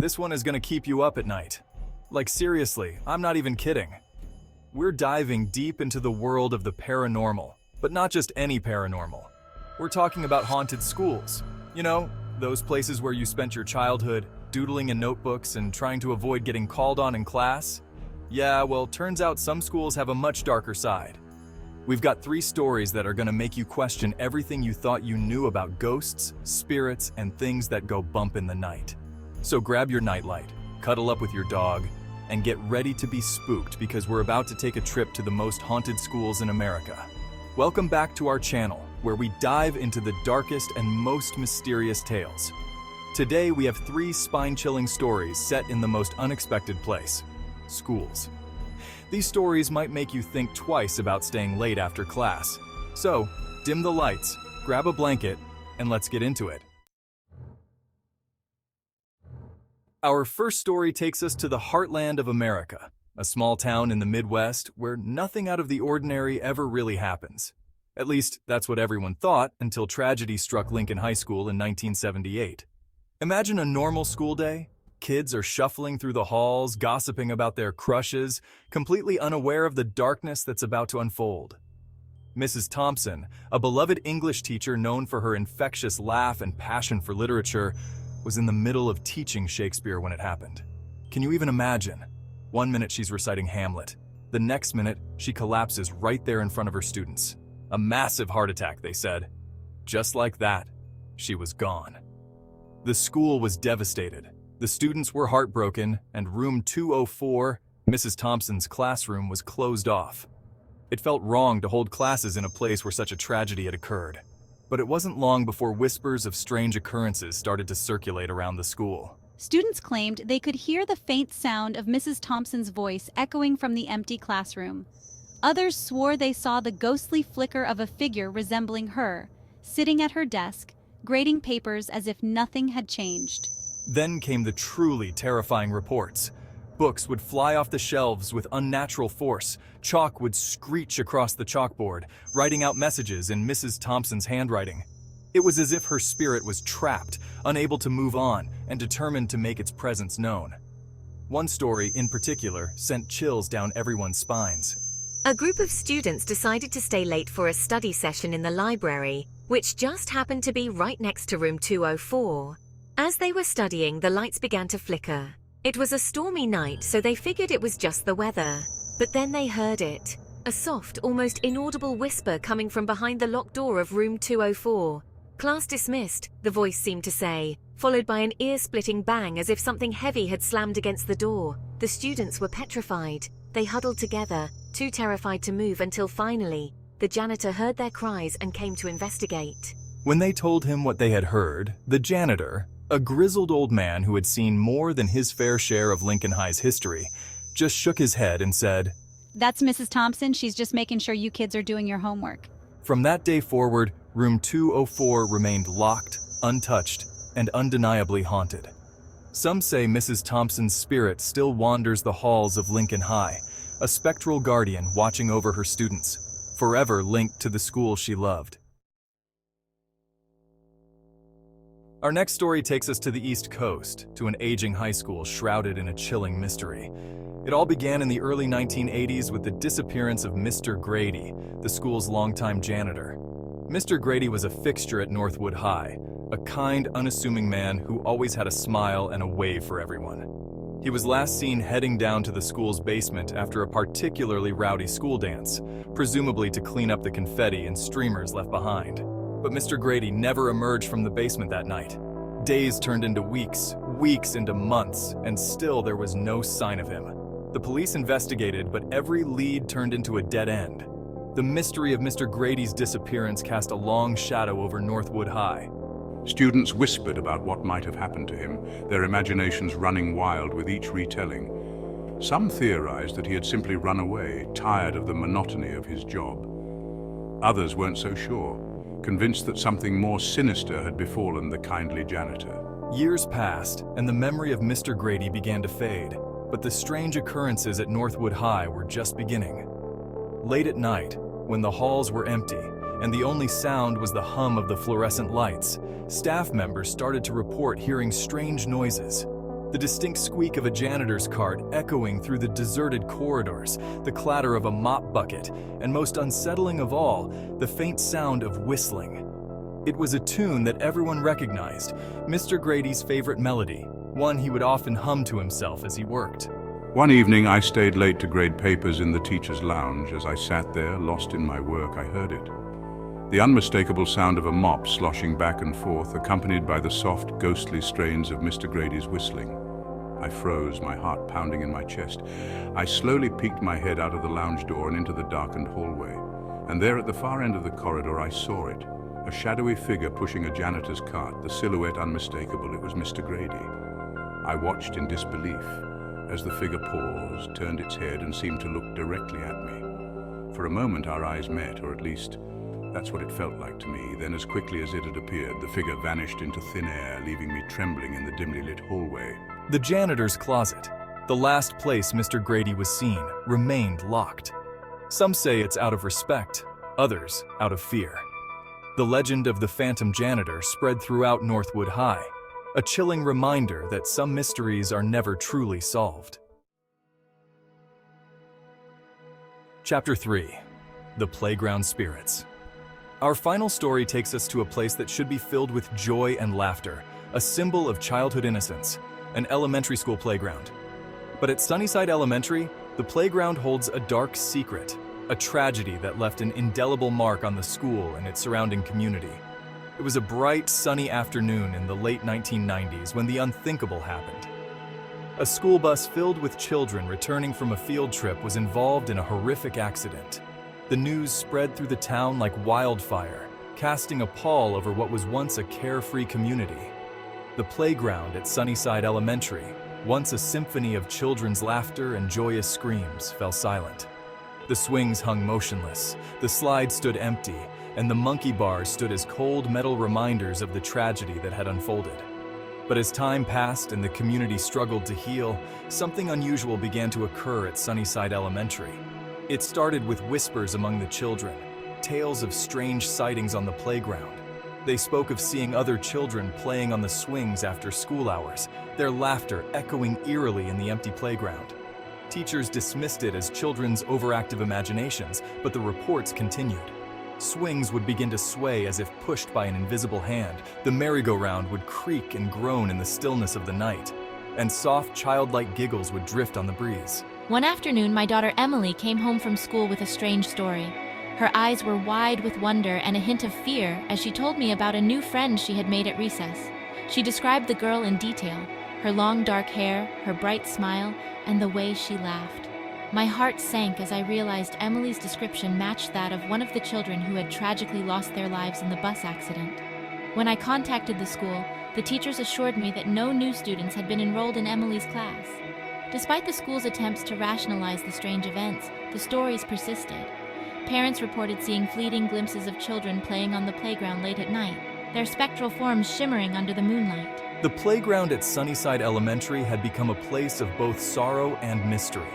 This one is gonna keep you up at night. Like seriously, I'm not even kidding. We're diving deep into the world of the paranormal, but not just any paranormal. We're talking about haunted schools. You know, those places where you spent your childhood doodling in notebooks and trying to avoid getting called on in class. Yeah, well, turns out some schools have a much darker side. We've got 3 stories that are gonna make you question everything you thought you knew about ghosts, spirits, and things that go bump in the night. So grab your nightlight, cuddle up with your dog, and get ready to be spooked because we're about to take a trip to the most haunted schools in America. Welcome back to our channel, where we dive into the darkest and most mysterious tales. Today we have 3 spine-chilling stories set in the most unexpected place: schools. These stories might make you think twice about staying late after class. So, dim the lights, grab a blanket, and let's get into it. Our first story takes us to the heartland of America, a small town in the Midwest where nothing out of the ordinary ever really happens. At least, that's what everyone thought until tragedy struck Lincoln High School in 1978. Imagine a normal school day. Kids are shuffling through the halls, gossiping about their crushes, completely unaware of the darkness that's about to unfold. Mrs. Thompson, a beloved English teacher known for her infectious laugh and passion for literature, was in the middle of teaching Shakespeare when it happened. Can you even imagine? One minute she's reciting Hamlet. The next minute, she collapses right there in front of her students. A massive heart attack, they said. Just like that, she was gone. The school was devastated. The students were heartbroken, and room 204, Mrs. Thompson's classroom, was closed off. It felt wrong to hold classes in a place where such a tragedy had occurred. But it wasn't long before whispers of strange occurrences started to circulate around the school. Students claimed they could hear the faint sound of Mrs. Thompson's voice echoing from the empty classroom. Others swore they saw the ghostly flicker of a figure resembling her, sitting at her desk, grading papers as if nothing had changed. Then came the truly terrifying reports. Books would fly off the shelves with unnatural force. Chalk would screech across the chalkboard, writing out messages in Mrs. Thompson's handwriting. It was as if her spirit was trapped, unable to move on, and determined to make its presence known. One story, in particular, sent chills down everyone's spines. A group of students decided to stay late for a study session in the library, which just happened to be right next to room 204. As they were studying, the lights began to flicker. It was a stormy night, so they figured it was just the weather. But then they heard it. A soft, almost inaudible whisper coming from behind the locked door of room 204. "Class dismissed," the voice seemed to say, followed by an ear-splitting bang as if something heavy had slammed against the door. The students were petrified. They huddled together, too terrified to move, until finally, the janitor heard their cries and came to investigate. When they told him what they had heard, the janitor, a grizzled old man who had seen more than his fair share of Lincoln High's history, just shook his head and said, "That's Mrs. Thompson. She's just making sure you kids are doing your homework." From that day forward, room 204 remained locked, untouched, and undeniably haunted. Some say Mrs. Thompson's spirit still wanders the halls of Lincoln High, a spectral guardian watching over her students, forever linked to the school she loved. Our next story takes us to the East Coast, to an aging high school shrouded in a chilling mystery. It all began in the early 1980s with the disappearance of Mr. Grady, the school's longtime janitor. Mr. Grady was a fixture at Northwood High, a kind, unassuming man who always had a smile and a wave for everyone. He was last seen heading down to the school's basement after a particularly rowdy school dance, presumably to clean up the confetti and streamers left behind. But Mr. Grady never emerged from the basement that night. Days turned into weeks, weeks into months, and still there was no sign of him. The police investigated, but every lead turned into a dead end. The mystery of Mr. Grady's disappearance cast a long shadow over Northwood High. Students whispered about what might have happened to him, their imaginations running wild with each retelling. Some theorized that he had simply run away, tired of the monotony of his job. Others weren't so sure, convinced that something more sinister had befallen the kindly janitor. Years passed, and the memory of Mr. Grady began to fade, but the strange occurrences at Northwood High were just beginning. Late at night, when the halls were empty, and the only sound was the hum of the fluorescent lights, staff members started to report hearing strange noises. The distinct squeak of a janitor's cart echoing through the deserted corridors, the clatter of a mop bucket, and most unsettling of all, the faint sound of whistling. It was a tune that everyone recognized, Mr. Grady's favorite melody, one he would often hum to himself as he worked. One evening, I stayed late to grade papers in the teacher's lounge. As I sat there, lost in my work, I heard it. The unmistakable sound of a mop sloshing back and forth, accompanied by the soft, ghostly strains of Mr. Grady's whistling. I froze, my heart pounding in my chest. I slowly peeked my head out of the lounge door and into the darkened hallway. And there at the far end of the corridor, I saw it. A shadowy figure pushing a janitor's cart, the silhouette unmistakable. It was Mr. Grady. I watched in disbelief as the figure paused, turned its head, and seemed to look directly at me. For a moment, our eyes met, or at least that's what it felt like to me. Then, as quickly as it had appeared, the figure vanished into thin air, leaving me trembling in the dimly lit hallway. The janitor's closet, the last place Mr. Grady was seen, remained locked. Some say it's out of respect, others out of fear. The legend of the phantom janitor spread throughout Northwood High, a chilling reminder that some mysteries are never truly solved. Chapter 3. The Playground Spirits. Our final story takes us to a place that should be filled with joy and laughter, a symbol of childhood innocence, an elementary school playground. But at Sunnyside Elementary, the playground holds a dark secret, a tragedy that left an indelible mark on the school and its surrounding community. It was a bright, sunny afternoon in the late 1990s when the unthinkable happened. A school bus filled with children returning from a field trip was involved in a horrific accident. The news spread through the town like wildfire, casting a pall over what was once a carefree community. The playground at Sunnyside Elementary, once a symphony of children's laughter and joyous screams, fell silent. The swings hung motionless, the slide stood empty, and the monkey bars stood as cold metal reminders of the tragedy that had unfolded. But as time passed and the community struggled to heal, something unusual began to occur at Sunnyside Elementary. It started with whispers among the children, tales of strange sightings on the playground. They spoke of seeing other children playing on the swings after school hours, their laughter echoing eerily in the empty playground. Teachers dismissed it as children's overactive imaginations, but the reports continued. Swings would begin to sway as if pushed by an invisible hand. The merry-go-round would creak and groan in the stillness of the night, and soft, childlike giggles would drift on the breeze. One afternoon, my daughter Emily came home from school with a strange story. Her eyes were wide with wonder and a hint of fear as she told me about a new friend she had made at recess. She described the girl in detail, her long dark hair, her bright smile, and the way she laughed. My heart sank as I realized Emily's description matched that of one of the children who had tragically lost their lives in the bus accident. When I contacted the school, the teachers assured me that no new students had been enrolled in Emily's class. Despite the school's attempts to rationalize the strange events, the stories persisted. Parents reported seeing fleeting glimpses of children playing on the playground late at night, their spectral forms shimmering under the moonlight. The playground at Sunnyside Elementary had become a place of both sorrow and mystery,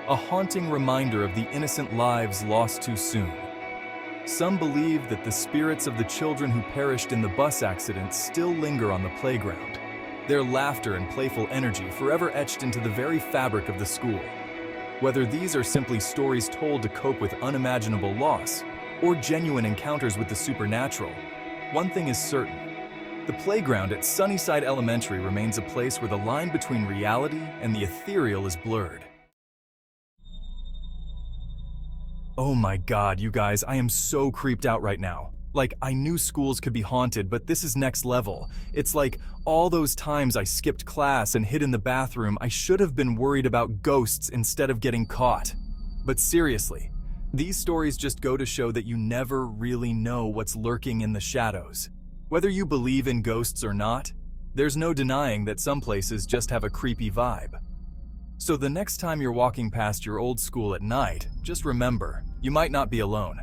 a haunting reminder of the innocent lives lost too soon. Some believe that the spirits of the children who perished in the bus accident still linger on the playground, their laughter and playful energy forever etched into the very fabric of the school. Whether these are simply stories told to cope with unimaginable loss, or genuine encounters with the supernatural, one thing is certain. The playground at Sunnyside Elementary remains a place where the line between reality and the ethereal is blurred. Oh my God, you guys, I am so creeped out right now. Like, I knew schools could be haunted, but this is next level. It's like all those times I skipped class and hid in the bathroom, I should have been worried about ghosts instead of getting caught. But seriously, these stories just go to show that you never really know what's lurking in the shadows. Whether you believe in ghosts or not, there's no denying that some places just have a creepy vibe. So the next time you're walking past your old school at night, just remember, you might not be alone.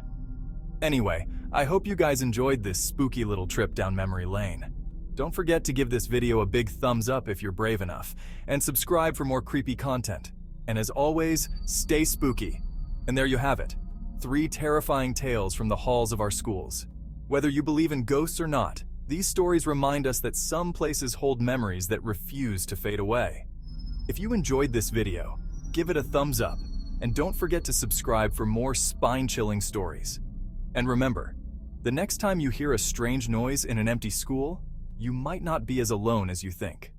Anyway, I hope you guys enjoyed this spooky little trip down memory lane. Don't forget to give this video a big thumbs up if you're brave enough, and subscribe for more creepy content. And as always, stay spooky. And there you have it, 3 terrifying tales from the halls of our schools. Whether you believe in ghosts or not, these stories remind us that some places hold memories that refuse to fade away. If you enjoyed this video, give it a thumbs up, and don't forget to subscribe for more spine-chilling stories. And remember, the next time you hear a strange noise in an empty school, you might not be as alone as you think.